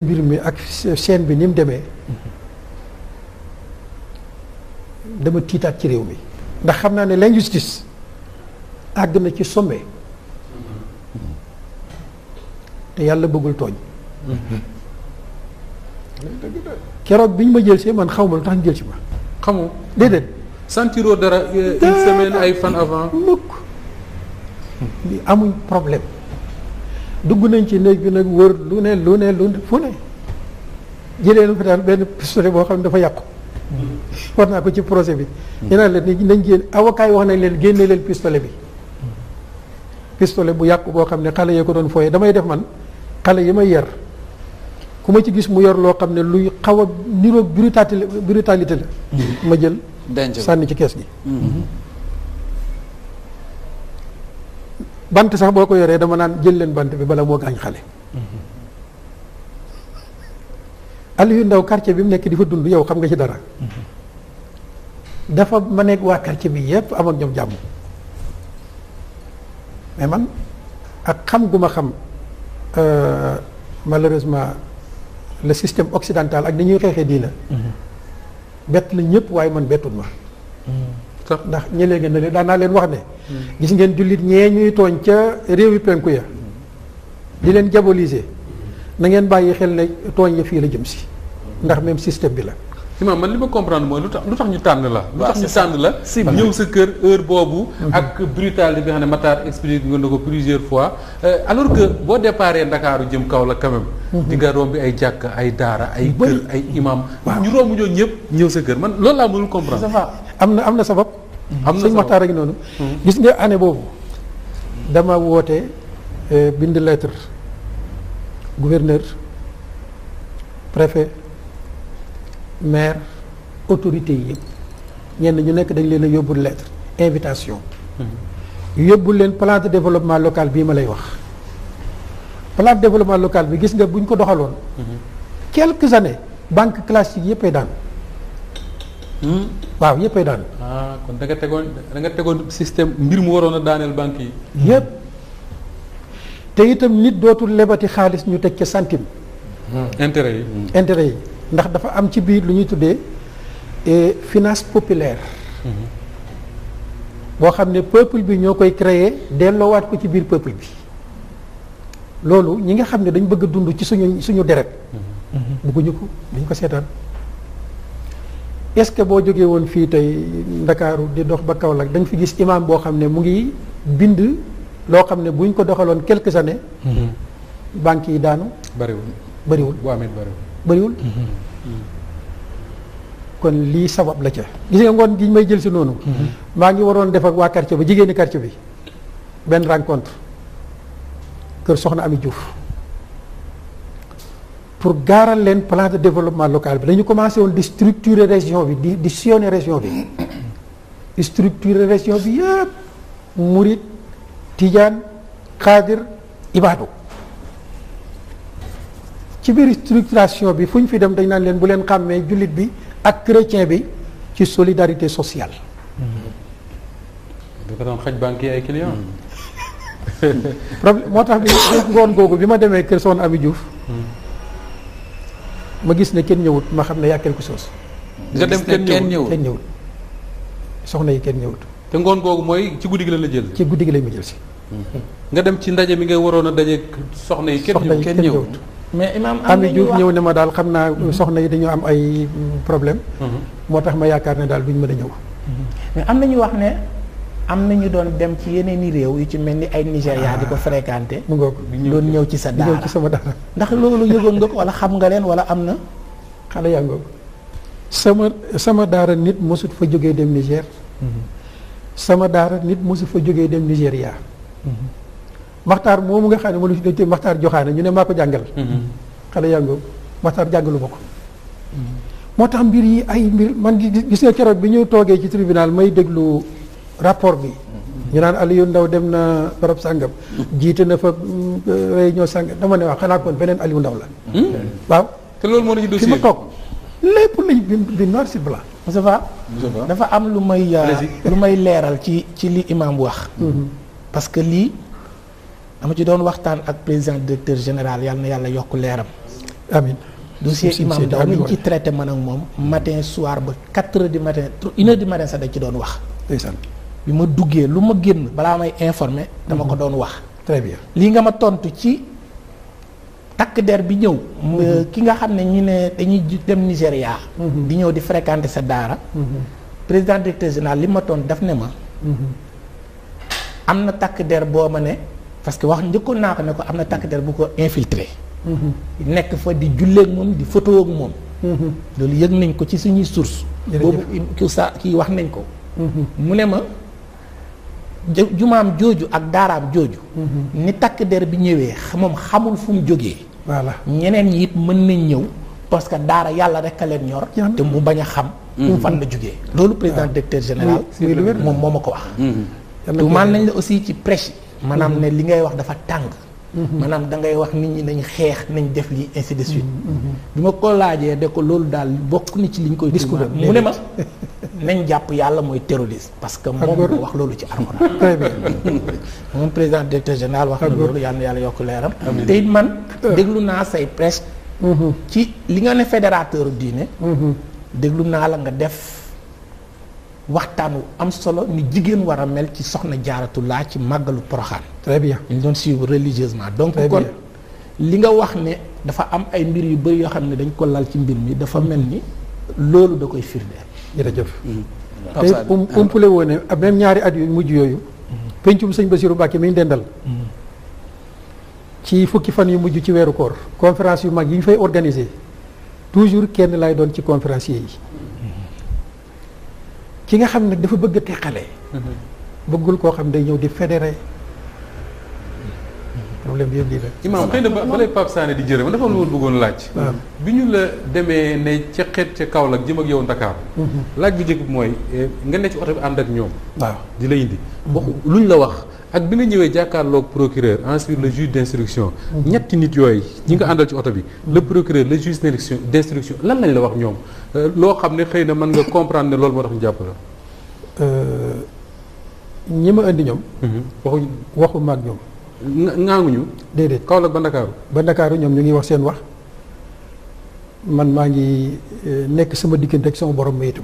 mbir mi ak chaîne bi ni mu demee dama tiitaat ci réew mi ndax xam naa ne l'injustice àgg na ci sommet te yàlla bëggul tooñ keroog bi ñu ma jël see man xaw ma lu tax ñu jël si ma xamoo déedéet sentiroo dara une semaine ay fan avant mukk amuñ problème dugg nañ ci néeg bi nag wër lu ne fu ne jëlee na fa daal benn pistolet boo xam ne dafa yàqu war naa ko ci procès bi ñu naan leen ni nañ génn avocat yi wax nañ leen génne leen pistolet bi pistolet bu yàqu boo xam ne xale yee ko doon fooyee damay def man xale yi may yar ku ma ci gis mu yor loo xam ne luy xaw a niroog brutalité la ma jël sànni ci kees gi bant sax boo ko yoree dama naan jël leen bant bi bala moo gaañ xale Aliou Ndao quartier bi mu nekk di fa dund yow xam nga ci dara dafa ma nekk waa quartier bi yépp am ak ñoom jàmm mais man ak xam gu ma xam malheureusement le système occidental ak ni ñuy xeexee diina bett la ñëpp waaye man bettut ma ndax ñëlee ngeen ne daan naa leen wax ne gis ngeen jullit ñee ñuy tooñ ca réewi penku ya di leen diaboliser na ngeen bàyyi xel ne tooñ ya fii la jëm si ndax même système bi la imam man li ma comprendre mooy lu tax ñu tànn la lu tax ñu tànn la ñëw sa kër heure boobu ak brutalité bi nga xam ne Matar expliqué nga na ko plusieurs fois alors que boo déparé Ndakaaru jëm kaw la quand même di nga romb ay jàkk ay daara ay kër ay imam ñu romb ñoo ñëpp ñëw sa kër man loolu laa mënul comprendre am na sabab sëñ Matar ak noonu gis nga année boobu dama woote bind lettre gouverneur préfet maire autorité yi yëpp ñenn ñu nekk dañ leen a yóbbul lettre invitation yóbbul leen plan de développement local bii ma lay wax plan de développement local bi gis nga buñ ko doxaloon quelques années banque classique yëppay daan waaw yëppay daan kon da nga tegoon système mbir mu waroon a daaneel banque yi yëpp te itam nit dootul lebati xaalis ñu teg ca centime intérêt yi ndax dafa am ci biir lu ñuy tuddee finance populaire boo xam ne peuple bi ñoo koy créer delloowaat ko ci biir peuple bi loolu ñi nga xam ne dañ bëgg a dund ci suñu deret bëgguñu ko dañ ko seetaan est-ce que boo jógee woon fii tey Ndakaaru di dox ba Kaolack dañ fi gis imam boo xam ne mu ngi bind loo xam ne buñ ko doxaloon quelques années banques yi daanu bëriwul kon lii sabab la ca gis nga ngoon gi may jël si noonu maa ngi waroon def ak waa quartier ba jigéeni quartier bi benn rencontre kër Soxna Ami Diouf pour gaaral leen plan de développement local bi dañu commencé woon di structurer région bi di sillonner région bi structurer région bi yëpp murit tijaan xaadir ibaadu ci biir structuration bi fu ñu fi dem dañ naan leen bu leen xàmmee jullit bi ak chrétien bi ci solidarité sociale. dafa doon xaj banque yi ay clients. problème moo tax bi ngoon googu bi ma demee kër Soxna Ami Diouf ma gis ne kenn ñëwut ma xam ne y a quelque chose. nga dem kenn ñëwut soxna yi kenn ñëwut. te ngoon googu mooy ci guddi gi la jël. ci guddi gi lañ ma jël si. nga dem ci ndaje mi ngay waroon a daje soxna yi kenn ñëwut. mais imam Ami Diouf ñëw ne ma daal xam naa soxna yi dañoo am ay problème moo tax ma yaakaar ne daal duñ mën a ñëw. mais am na ñu wax ne am na ñu doon dem ci yeneen i réew yu ci mel ni ay Nigéria di ko fréquenté. mu ngoog doon ñëw ci sa daara ñëw ci sama daara. ndax loolu yëgoon nga ko wala xam nga leen wala am na. xale yaa ngoog sama daara nit mosut fa jógee dem Niger. sama daara nit mosut fa jógee dem Nigéria. Maxtaar moomu nga xam ne mënu si Maxtaar joxaane ñu ne maa ko jàngal. xale yaa ngoog Maxtaar jàngalu ma ko. moo tax mbir yi ay mbir man gis nga keroog bi ñu toogee ci tribunal may déglu rapport bi. ñu naan Aliou Ndao dem na barab sàngam. jiite na fa réunion sàngam dama ne waaw xanaa kon beneen Aliou Ndao la. waaw te loolu moo la ci dossier fi ma toog lépp lañ bi noir sur blanc. dafa am lu may leeral ci li imam wax. parce que lii. dama ci doon waxtaan ak président directeur général yàlla na yàlla yokk leeram amiin dossier imam Ndao mi ngi ci traité man ak moom matin soir ba 4 heures du matin 1 heure du matin sax dañ ci doon wax. ndeysaan bi ma duggee lu ma génn balaa may informé dama ko doon wax. très bien lii nga ma tontu ci takk der bi ñëw. ki nga xam ne ñu ne dañuy dem Nigéria. di ñëw di fréquenter sa daara. président directeur général li ma tontu daf ne ma. am na takk der boo ma ne parce que wax njëkkoon naa ko ne ko am na takk der bu ko infiltré. nekk fa di jullee ak moom di photo ak moom. loolu yëg nañ ko ci suñuy source boobu kii wax nañ ko. mu ne ma jumaam jooju ak daaraam jooju. ni takk der bi ñëwee moom xamul fu mu jógee. voilà ñeneen ñi it mën nañ ñëw parce que daara yàlla rek a leen ñor. te mu bañ a xam. fan la jógee. loolu président directeur général. moom moo ma ko wax. tuumaal nañ la aussi ci prêche. maanaam ne li ngay wax dafa tàng. maanaam da ngay wax nit ñi nañ xeex nañ def lii ainsi de suite. bi ma ko laajee de ko loolu daal bokk ni ci liñ koy. discours mu ne ma nañ jàpp yàlla mooy terroriste. parce que moom moo wax loolu ci Alxuraan. très bien moom président directeur général wax na loolu yàlla na yàlla yokk leeram. te it man déglu naa say presse. ci li nga ne fédérateur diine. déglu naa la nga def. waxtaan wu am solo ni jigéen war a mel ci soxna Jaaratullah ci màggalu Poroxaan. très bien ñu doon suivre religieusement donc kon li nga wax ne dafa am ay mbir yu bëri yoo xam ne dañ ko lal ci mbir mi dafa mel ni loolu da koy firndeel. jërëjëf. te umpule woo ne même ñaari at yu mujj yooyu. pencum sëñ Bassirou Mbacké mi ñu dendal. ci fukki fan yu mujj ci weeru koor conférence yu mag yi ñu fay organiser toujours kenn lay doon ci conférencier yi. ki nga xam ne dafa bëgg a teqale. bëggul koo xam day ñëw di fédéré. problème bi yëpp lii la. imaam xëy na ba lay Pape Sané di jërë ma dafa am lu ma bëggoon laaj. bi ñu la demee ne ca xeet ca Kaolack jëm ak yow Ndakaar. laaj bi njëkk bi mooy nga ne ci oto bi ànd ak ñoom. waaw di la indi. waxu luñ la wax ak bi nga ñëwee jàkkaarloog procureur ensuite le juge d'instruction. ñetti nit yooyu ñi nga àndal ci oto bi. le procureur le juge d'instruction lan lañ la wax ñoom loo xam ne xëy na mën nga comprendre ne loolu moo tax ñu jàpp la. ñi ma indi ñoom. waxu maag ñoom. ŋaanguñu. déedéet Kaolack ba Ndakaaru. ba Ndakaaru ñoom ñu ngi wax seen wax man maa ngi nekk sama diggante ak sama borom ma itam.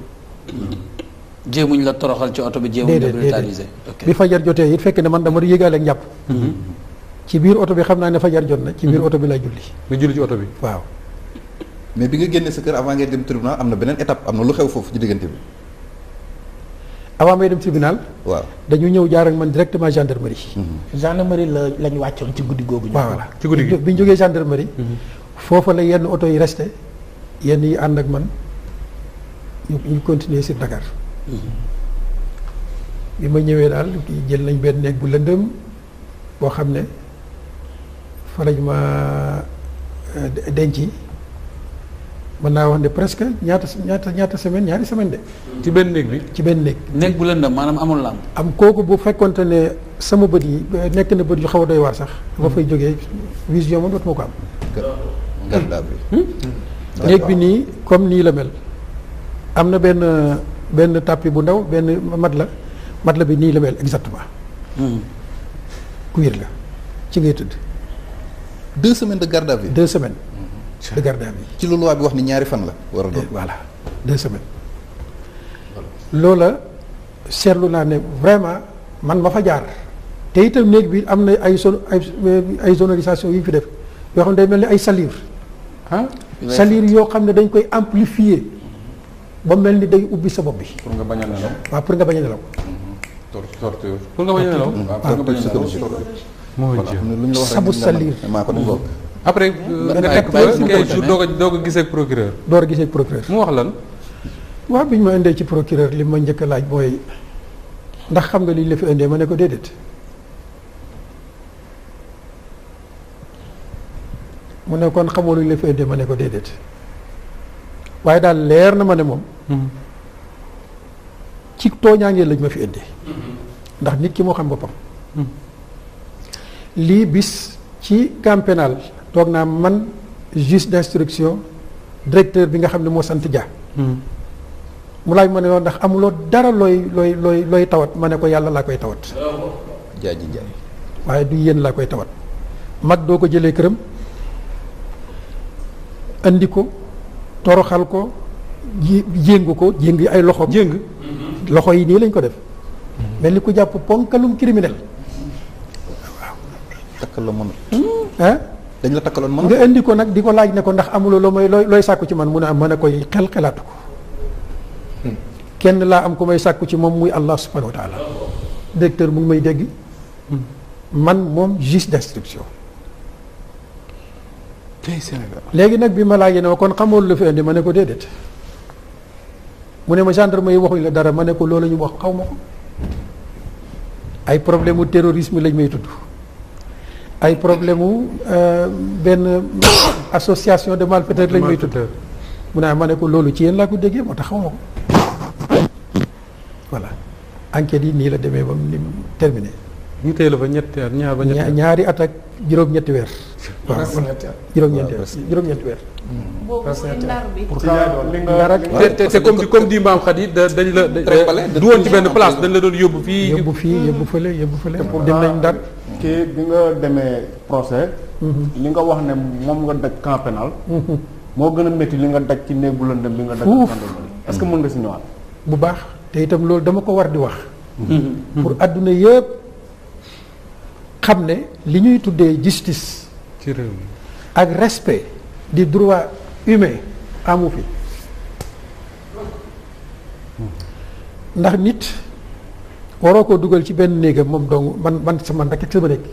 jéemuñ la toroxal ci oto bi jéemuñ la brutaliser. bi fajar jotee it fekk ne man dama yéegaale ak njàpp. ci biir oto bi xam naa ne fajar jot na. ci biir oto bi lay julli. nga julli ci oto bi. waaw. mais bi nga génnee sa kër avant ngay dem tribunal am na beneen étape am na lu xew foofu ci diggante bi. avant may dem tribunal. waaw dañu ñëw jaar ak man directement gendarmerie. gendarmerie la ñu wàccoon ci guddi googu. waaw ci guddi gi bi ñu jógee gendarmerie. foofa la yenn oto yi resté yenn yi ànd ak man ñu continuer sur Dakar. bi ma ñëwee daal jël nañ benn néeg bu lëndëm boo xam ne fa lañ ma denc. mën naa wax ne presque ñaata semaine ñaari semaine de. ci benn néeg bi. ci benn néeg. néeg bu lëndëm maanaam amul lampe. am kooku bu fekkonte ne sama bët yi nekk na bët yu xaw a doy waar sax. dama fay jógee vision moom dootuma ko am. garda bi. néeg bi nii comme nii la mel. am na benn tapis bu ndaw benn mat la bi nii la mel exactement. cuir la ci ngay tëdd. 2 semaines de garde à vue. 2 semaines. de garde à vue. ci lu loi bi wax ni ñaari fan la war a doon. voilà 2 semaines. loola seetlu naa ne vraiment man ma fa jaar te itam néeg bi am na ay sonorisation yu ñu fi def yoo xam ne day mel ni ay salive. salive yoo xam ne dañ koy amplifier ba mel ni day ubbi sa bopp bi. pour nga bañ a nelaw. waaw pour nga bañ a nelaw. torture pour nga bañ a nelaw. waaw pour nga bañ a nelaw. moo jëm lu ñu la wax sabu salive. maa ko def après nga nekk ba 15 jours doog a gisee ak procureur. door a gisee ak procureur. mu wax lan. waaw bi ñu ma indee ci procureur li ma njëkk a laaj mooy ndax xam nga li ñu la fi indee ma ne ko déedéet. mu ne kon xamoo lu ñu la fi indee ma ne ko déedéet. waaye daal leer na ma ne moom. ci tooñaangee lañ ma fi indee. ndax nit ki moo xam boppam. lii bis ci camp pénal toog naa man juge d'instruction directeur bi nga xam ne moo sant Dia. mu laaj ma ne woon ndax amuloo dara looy tawat ma ne ko yàlla laa koy tawat. jaaji njaay. waaye du yéen laa koy tawat. mag doo ko jëlee këram andi ko toroxal ko jéngu ko jéng ay loxoom loxo yi nii lañ ko def mel ni ku jàpp ponkalum criminel takk la mën ah dañ la takkaloon mën nga indi ko nag di ko laaj ne ko ndax amuloo loo may looy sàkku ci man mu ne am mën a koy xelaatu ko kenn laa am ko may sàkku ci moom muy Allah subhanahu wa taala directeur mu ngi may dégg man moom juge d'instruction léegi nag bi ma laajee ne ma kon xamoon lu fi indi ma ne ko déedéet mu ne ma gendarme yi waxuñ la dara ma ne ko loolu ñu wax xaw ma ko ay problème mu terrorisme lañ may tudd ay problème mu benn association de malfaiteurs lañ may tudd mu ne ma ne ko loolu ci yéen laa ko déggee moo tax xaw ma ko voilà enquête yi nii la demee ba mu terminé. ñu tey la fa ñetti at ñaar ba ñaari at ak juróom-ñetti weer. waaw juróom-ñetti weer. boobu mooy ndar bi. c'est comme di Maam Khady dañ la du woon ci benn place dañ la doon yóbbu fii. yóbbu fële. dem nañ ndar. kii bi nga demee procès. li nga wax ne moom nga daj camp pénal. moo gën a métti li nga daj ci néeg bu lëndëm bi nga daj. est-ce que mën nga si ñëwaat. bu baax te itam loolu dama ko war di wax. pour adduna yëpp xam ne li ñuy tuddee justice. ci réew mi ak respect du droit humain amu fi ndax nit waroo koo dugal ci benn néegam moom dong man sama rek ak sama nekk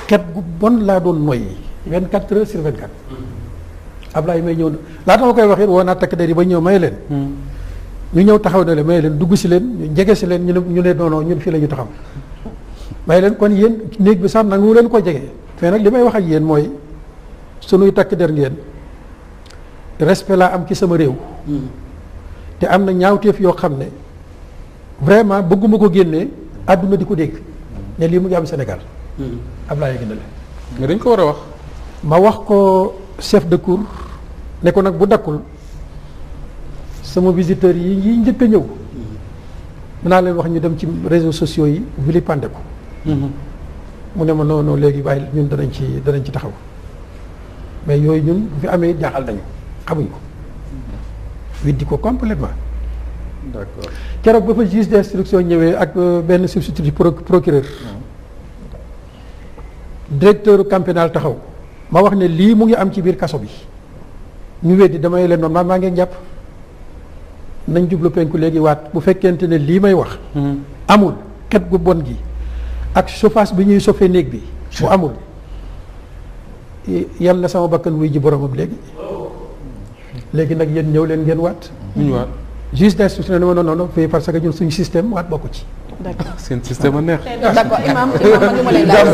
xet gu bon laa doon noyyi 24 heures sur 24. Ablaye may ñëw na laata ma koy wax it woo naa takk der yi ba ñëw may leen. ñu ñëw taxaw na leen may leen dugg si leen ñu jege si leen ñu ne non ñun fii la ñu taxaw may leen kon yéen néeg bi sax nangu leen ko jege mais nag li may wax ak yéen mooy sunuy takk der ngeen respect laa am ci sama réew. te am na ñaawteef yoo xam ne vraiment bëgguma ko génnee àdduna di ko dégg ne lii mu ngi am Sénégal. Ablaye gën a la. mais dañ ko war a wax. ma wax ko chef de cour ne ko nag bu dakkul sama visiteurs yi njëkk a ñëw. dinaa leen wax ñu dem ci réseaux sociaux yi vilipender ko. mu ne ma non léegi bàyyi ñun danañ ci taxaw mais yooyu ñun bu fi amee jaaxal nañu xamuñ ko. widdi ko complètement. d'accord keroog ba fa juge d'instruction ñëwee ak benn substitut procureur. directeur camp pénal taxaw ma wax ne lii mu ngi am ci biir kaso bi ñu weddi damay leen noonu maa ngi jàpp nañ jublu penku léegi waat bu fekkente ne lii may wax. amul xet gu bon gi ak chauffage bi ñuy chauffé néeg bi. bu amul yal na sama bakkan wuy ji boromam léegi nag yéen ñëw leen ngeen waat. ñu waat juge d'instruction ne ma non fii parce que ñun suñu système waat bokku ci. d'accord seen système a neex. d'accord imam lu ma lay laaj.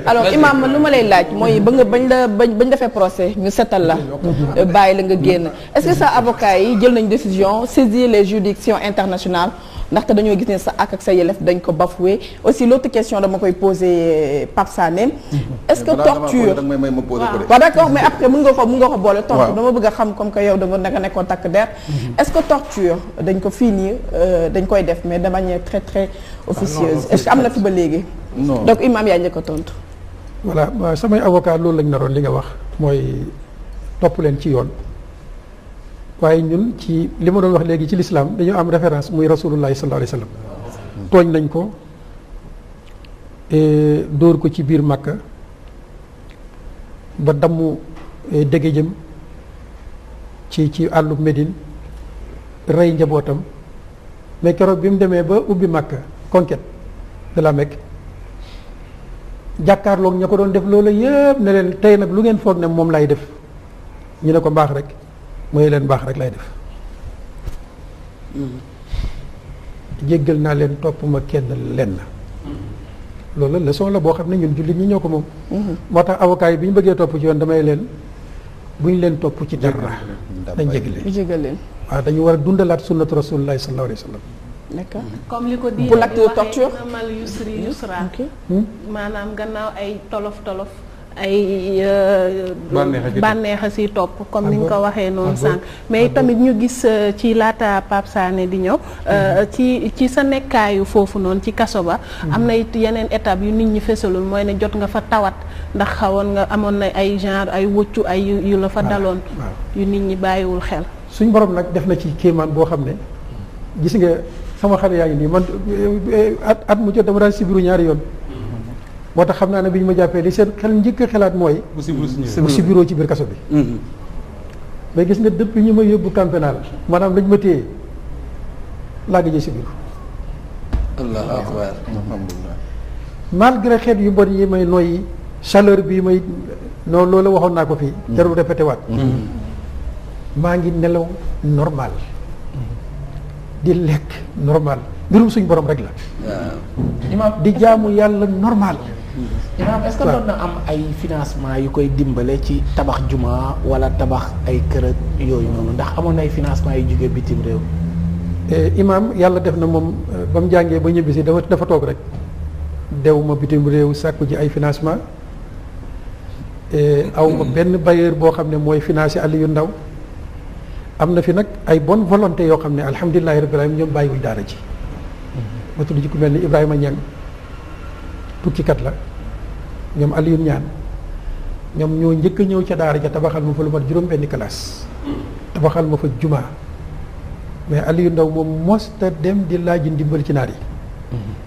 alors imam lu ma lay laaj mooy ba nga bañ defee procès ñu setal la. bàyyi la nga génn est-ce que sa avocat yi jël nañ décision saisir les juridictions internationales ndaxte dañoo gis ne sa ak sa yelef dañ ko bafoué aussi l'autre question dama koy poser Pape Sané. est-ce que torture waaw d'accord mais après mën nga ko boole tontu dama bëgg a xam comme que yow danga nekkoon takk der est-ce que torture dañ ko fii nii dañ koy def mais de manière très très officieuse est-ce que am na fi ba léegi donc imam yaa njëkk a tontu voilà samay avocat loolu lañ naroon li nga wax mooy topp leen ci yoon waaye ñun ci li ma doon wax léegi ci l'islam dañoo am référence muy rasulullahi sallallahu alayhi wa sallam tooñ nañ ko dóor ko ci biir Makka ba dammu dégge jëm ci àllu Médine rey njabootam mais keroog bi mu demee ba ubbi Makka conquête de la Mecque jàkkaarloog ña ko doon def loolu yëpp ne leen tey nag lu ngeen foog ne moom lay def ñu ne ko mbaax rek mooy leen baax rek lay def jéggal naa leen topp ma kenn lenn loolu leçon la boo xam ne ñun jullit ñi ñoo ko moom moo tax avocat yi bi ñu bëggee topp ci yoon damay leen bu ñu leen topp ci dara dañ jégal leen waaw dañu war a dundalaat sunnatu rasulillahi sallallahu alayhi wa sallam d'accord comme li ko di pour l'acte de torture mal yusri yusra maanaam gannaaw ay tolof ay bànneexa si topp comme ni nga ko waxee noonu sànq mais tamit ñu gis ci laata Pape Sané di ñëw ci sa nekkaayu foofu noonu ci kaso ba am na it yeneen étape yu nit ñi fesalul mooy ne jot nga fa tawat ndax amoon na ay genre ay wëccu ay yu la fa daloon yu nit ñi bàyyiwul xel suñ borom nag def na ci kéemaan boo xam ne gis nga sama xale yaa ngi nii man at mu jot dama daan sibiru ñaari yoon moo tax xam naa ne bi ñu ma jàppee li seen xel njëkk a xalaat mooy mu sibiroo ci biir kaso bi mais gis nga depuis ñu ma yóbbu camp pénal maanaam lañ ma téye laa gëj a sibiru allahu akbar malgré xeet yu bon yi may noyyi chaleur bi may noonu loolu waxoon naa ko fii jarul répété waat maa ngi nelaw normal di lekk normal mbirum suñ borom rek la di jaamu yàlla normal Imaam est-ce que doon na am ay financement yu koy dimbale ci tabax juma wala tabax ay kër ak yooyu noonu ndax amoon na ay financement yu jóge bitim réew Imaam yàlla def na moom ba mu jàngee ba ñibbisi dafa toog rek dew ma bitim réew sàkku ji ay financement aw ma benn bailleur boo xam ne mooy financé Aliou Ndao am na fi nag ay bonne volonté yoo xam ne alhamdulilahi rabbil alamin ñoom bàyyiwuñ daara ji ma tudd ci ku mel ni Ibrahima Niang tukkikat la ñoom Aliou Ñaan ñoom ñoo njëkk a ñëw ca daara ja tabaxal ma fa lu mat juróom benni classe tabaxal ma fa jumaa mais Aliou Ndao moom mosta dem di laaj ndimbal ci naar yi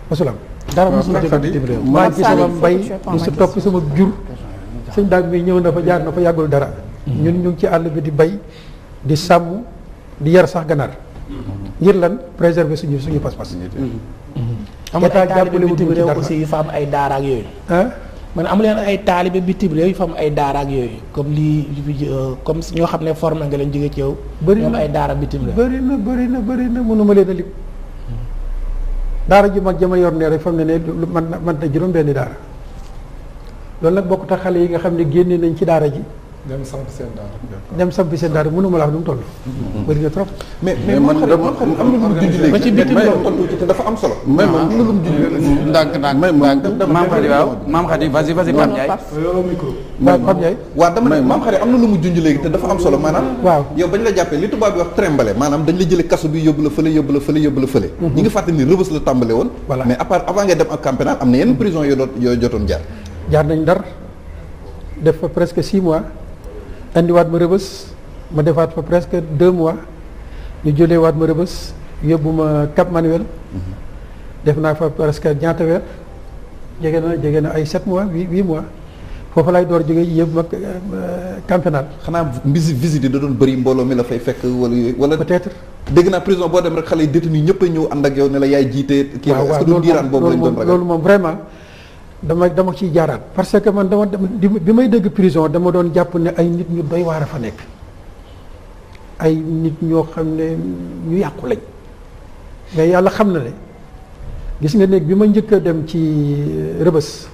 mosulam dara mosul jóge bitim réew maa ngi sama mbay mosu topp sama jur sëñ daag mi ñëw na fa jaar na fa yàggul dara ñun ñu ngi ci àll bi di bay di sàmm di yar sax ganaar ngir lan préserver suñu pas-pas am ay taalibe bitim réew aussi yu fa am ay daara ak yooyu man amu leen ay taalibe bitim réew yu fa am ay daara ak yooyu comme lii comme ñoo xam ne formé nga leen jóge ci yow bëri na ay daara bitim réew bëri na mënuma leen a lim daara ju mag jama yor ne rek fam ne man na juróom benni daara loolu nag bokk tax xale yi nga xam ne génne nañ ci daara ji dem samp seen daara mënuma la wax nu mu toll bëri na trop mais man am na lu mu junj léegi ba ci bitim tontu ci te dafa am solo mais man am na lu mu junj ndànk maam Khady waaw maam Khady vas-y Pape Ndiaye Pape Ndiaye waaw dama ne maam Khady am na lu mu junj léegi te dafa am solo maanaam waaw yow bañ la jàppee li tubaab bi wax trembale maanaam dañ la jële kaso bi yóbbu la fële ñi nga fàttali ni Rebeuss la tàmbale woon mais à part avant ngay dem ak camp pénal am na yenn prison yoo jotoon jaar nañ Ndar def fa presque 6 mois indiwaat ma Rebeuss ma defaat fa presque 2 mois ñu jëlee waat ma Rebeuss yóbbu ma Cap Manuel def naa fa presque ñaata weer jege na ay 7 mois 8 mois foofu laay door jógee yëpp ma camp pénal xanaa visite da doon bëri mbooloo mi la fay fekk wala yooyu wala peut-être dégg naa prison boo dem rek xale yi détenu ñëpp a ñëw ànd ak yow ne la yaay jiite kii est-ce que du diiraan boobu lañ doon ragal loolu moom vraiment dama ciy jaaraat parce que man bi may dégg prison dama doon jàpp ne ay nit ñu doy waar a fa nekk ay nit ñoo xam ne ñu yàqu lañ mais yàlla xam na ne gis nga néeg bi ma njëkk a dem ci Rebeuss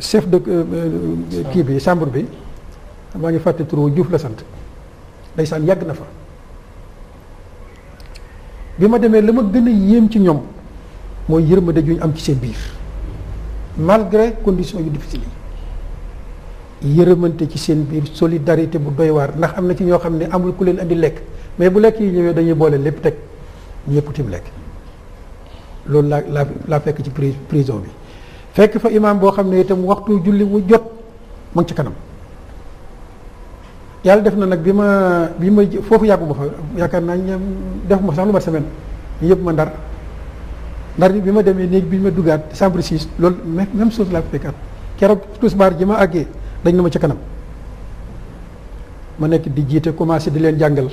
chef de kii bi chambre bi maa ngi fàtte turu Diouf la sant ndeysaan yàgg na fa bi ma demee la ma gën a yéem ci ñoom mooy yërmande ju ñu am ci seen biir malgré conditions yu difficile yi yërëmante ci seen biir solidarité bu doy waar ndax am na ci ñoo xam ne amul ku leen andi lekk mais bu lekk yi ñëwee dañuy boole lépp teg ñëpp tim lekk loolu laa fekk ci prison bi fekk fa imaam boo xam ne itam waxtu julli wu jot mu ngi ci kanam yàlla def na nag bi ma foofu yàgguma fa yaakaar naa ñoom defuma sax lu ma semaine ñu yëpp ma ndar bi ma demee néeg bi ma duggaat chambre 6 loolu même chose laa ko fekkaat keroog tisbaar ji ma àggee dañ na ma ca kanam ma nekk di jiite commencé di leen jàngal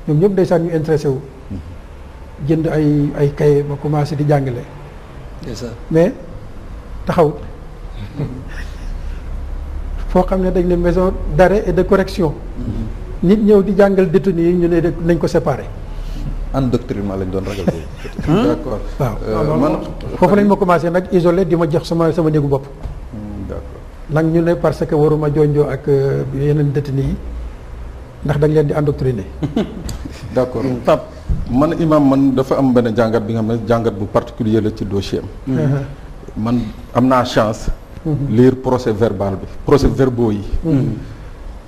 ñoom ñëpp ndeysaan ñu intéressé wu jënd ay kaye ma commencé di jàngale mais taxaw foo xam ne dañ ne maison d'arrêt et de correction nit ñëw di jàngal détenu yi ñu ne nañ ko séparer endoctrinement lañ doon ragal boobu. d'accord waaw man foofu lañ ma commencé nag isolé di ma jox sama néegu bopp. d'accord nag ñu ne parce que waruma jonjoo ak yeneen détenus yi ndax dañ leen di endoctriner. d'accord Pape man imam man dafa am benn jàngat bi nga xam ne jàngat bu particulier la ci dossier am. man am naa chance. lire procès verbal bi procès verbaux yi.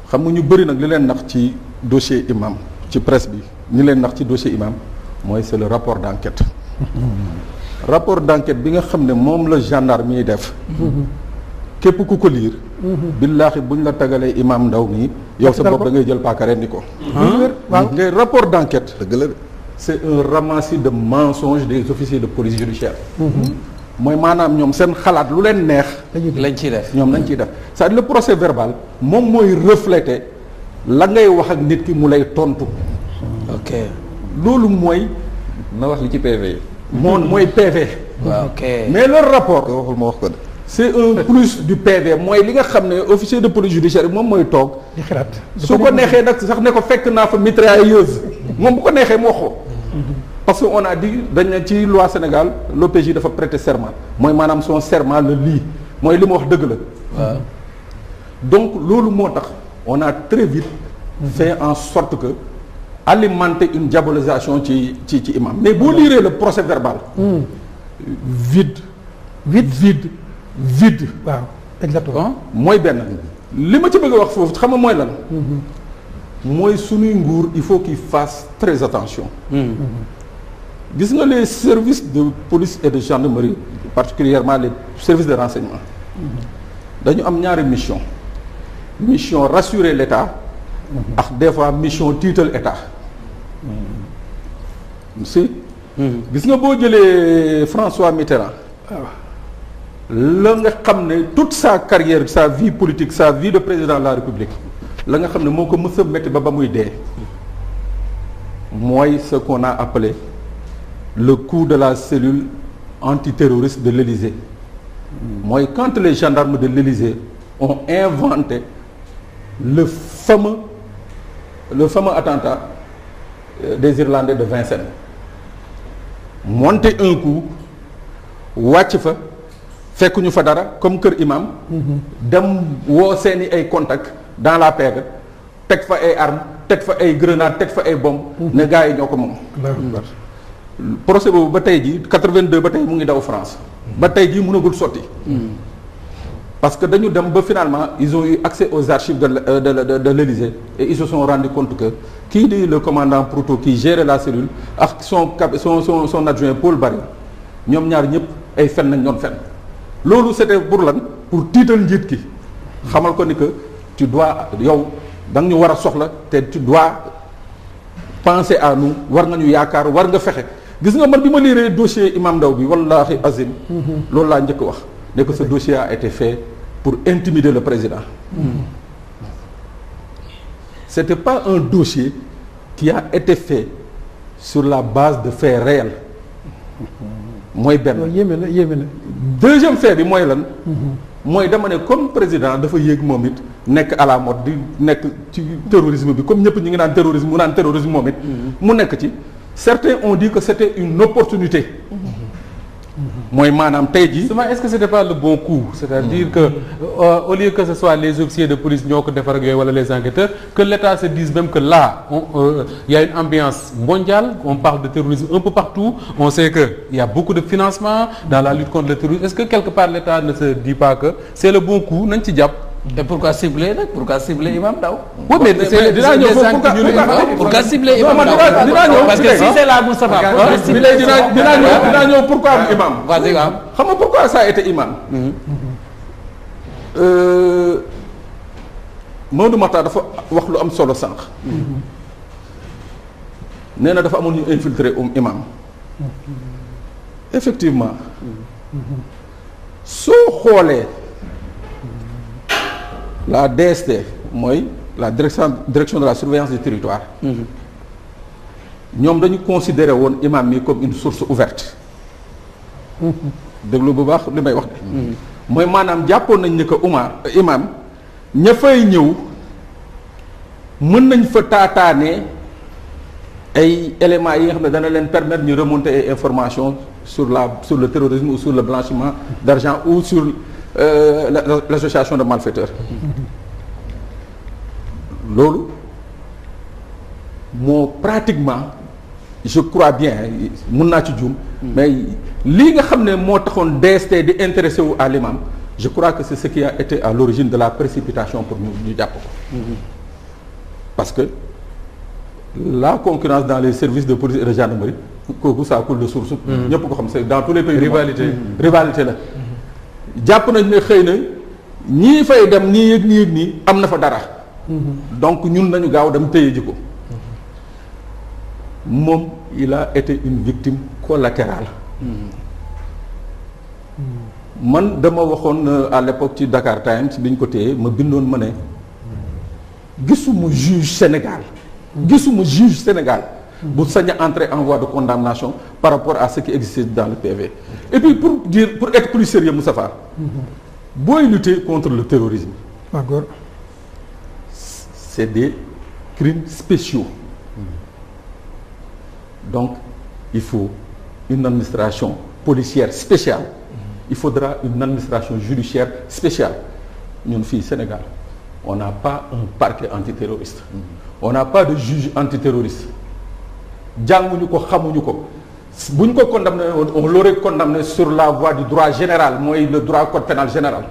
xam nga ñu bëri nag li leen nax ci dossier imam ci presse bi li leen nax ci dossier imam mooy c'est le rapport d'enquête. rapport d'enquête bi nga xam ne moom la gendarme yi def. képp ku ko lire. billaahi buñ la tagalee imam Ndaw mi yow sa bopp da ngay jël paaka rendi ko. waaw ngay rapport d'enquête. dëgg la c'est un ramassis de mensonges des officiers de police judiciaire. mooy maanaam ñoom seen xalaat lu leen neex. lañ ciy def ñoom lañ ciy def c'est-à-dire le procès verbal moom mooy refléter la ngay wax ak nit ki mu lay tontu. ok loolu mooy. na wax li ci PV. mooy PV. waaw ok mais le rapport. waxul ma wax ko de. c'est un plus du PV mooy li nga xam ne officier de police judiciaire moom mooy toog. di xalaat su ko neexee nag sax ne ko fekk naa fa mitrailleuse moom bu ko neexee mu wax ko. parce que on a dit dañ ne ci loi Sénégal l'OPJ dafa prêter serment mooy maanaam son serment la lii mooy li ma wax dëgg la. waaw donc loolu moo tax on a très vite fait en sorte que alimenter une diabolisation ci imam mais boo liiree le procès verbal. vide. waaw exactement. mooy benn li ma ci bëgg a wax foofu xam nga mooy lan. mooy suñuy nguur il faut qu'il fasse très attention. gis nga les services de police et de gendarmerie particulièrement les services de renseignement dañu am ñaari mission rassurer l'État ak des fois mission tiital État si gis nga boo jëlee François Mitterrand la nga xam ne toute sa carrière sa vie politique sa vie de président de la République la nga xam ne moo ko mës a métti ba muy dee mooy ce qu'on a appelé le coup de la cellule antiterroriste de l'Élysée mooy quand les gendarmes de l'Élysée ont inventé le fameux attentat des Irlandais de Vincennes monter un coup wàcc fa fekkuñu fa dara comme kër imam dem woo seeni ay contacts dans la pègre teg fa ay armes teg fa ay grenades teg fa ay bombes ne gars yi ñoo ko moom procès boobu ba tey ji 82 ba tey mu ngi daw France ba tey ji mënagul sotti parce que dañu dem ba finalement ils ont eu accès aux archives de l'Élysée et ils se sont rendu compte que kii di le commandant Proutot qui gérait la cellule ak son adjoint Paul Barry ñoom ñaar ñëpp ay fen nañ doon fen loolu c'était pour lan pour tiital njiit ki xamal ko ni que tu dois yow da nga ñu war a soxla te tu dois penser à nous war nga ñu yaakaar war nga fexe gis nga man bi ma liiree dossier Imam Ndao bi wallahi azim loolu laa njëkk wax ne que ce dossier a été fait pour intimider le président c'était pas un dossier qui a été fait sur la base de faits réels mooy benn yéeme na deuxième fait bi mooy lan mooy dama ne comme président dafa yéeg moom it nekk à la mode di nekk ci terrorisme bi comme ñëpp ñi ngi naan terrorisme mu naan terrorisme moom it mu nekk ci certains ont dit que c'était une opportunité mooy maanaam tey jii. est-ce que c'était pas le bon coup c'est-à-dire que au lieu que ce soit les officiers de police ñoo ko defar ak yooyu wala les enquêteurs que l'État se dise même que là il y a une ambiance mondiale on parle de terrorisme un peu partout on sait que il y a beaucoup de financement dans la lutte contre le terrorisme est-ce que quelque part l'État ne se dit pas que c'est le bon coup nañ ci jàpp. et pourquoi cibler nag pourquoi cibler Imam Ndao. oui mais c'est dinaa ñëw pourquoi cibler Imam Ndao dinaa ñëw parce que si c'est la Moustapha. dinaa ñëw pourquoi am imam. vas-y waaw xam nga pourquoi ça a été imam. Maodo Makhtar dafa wax lu am solo sànq. nee na dafa amoon ñu infiltrer imam. effectivement soo xoolee. la DST mooy la direction de la surveillance du territoire ñoom dañu considérer woon imam mi comme une source ouverte déglu bu baax li may wax de mooy maanaam jàppoon nañ ne que imam ña fay ñëw mën nañ fa taataane ay éléments yi nga xam ne dana leen permettre ñu remonter ay informations sur le terrorisme ou sur le blanchiment d'argent ou sur l'association de malfaiteurs loolu moo pratiquement je crois bien mun naa ci juum mais lii nga xam ne moo taxoon DST di intéressé wu à l'imam je crois que c'est ce qui a été à l'origine de la précipitation pour ñu jàpp ko parce que la concurrence dans les services de police et de gendarmerie kooku ça coule de source ñëpp ko xam c'est dans tous les pays rivalité la jàpp nañ ne xëy na ñii fay dem nii yëg nii am na fa dara donc ñun nañu gaaw dem téye ji ko moom il a été une victime collatérale man dama waxoon à l'époque ci Dakar Times bi ñu ko téye ma bindoon ma ne gisuma juge Sénégal bu sañ a entrer en voie de condamnation par rapport à ce qui existait dans le PV et puis pour être plus sérieux Moustapha booy lutter contre le terrorisme c'est des crimes spéciaux donc il faut une administration policière spéciale il faudra une administration judiciaire spéciale ñun fii Sénégal on n'a pas un parquet antiterroriste on n'a pas de juge antiterroriste jànguñu ko xamuñu ko bu ñu ko condamné on l'aurait condamné sur la voie du droit général mooy le droit code pénal général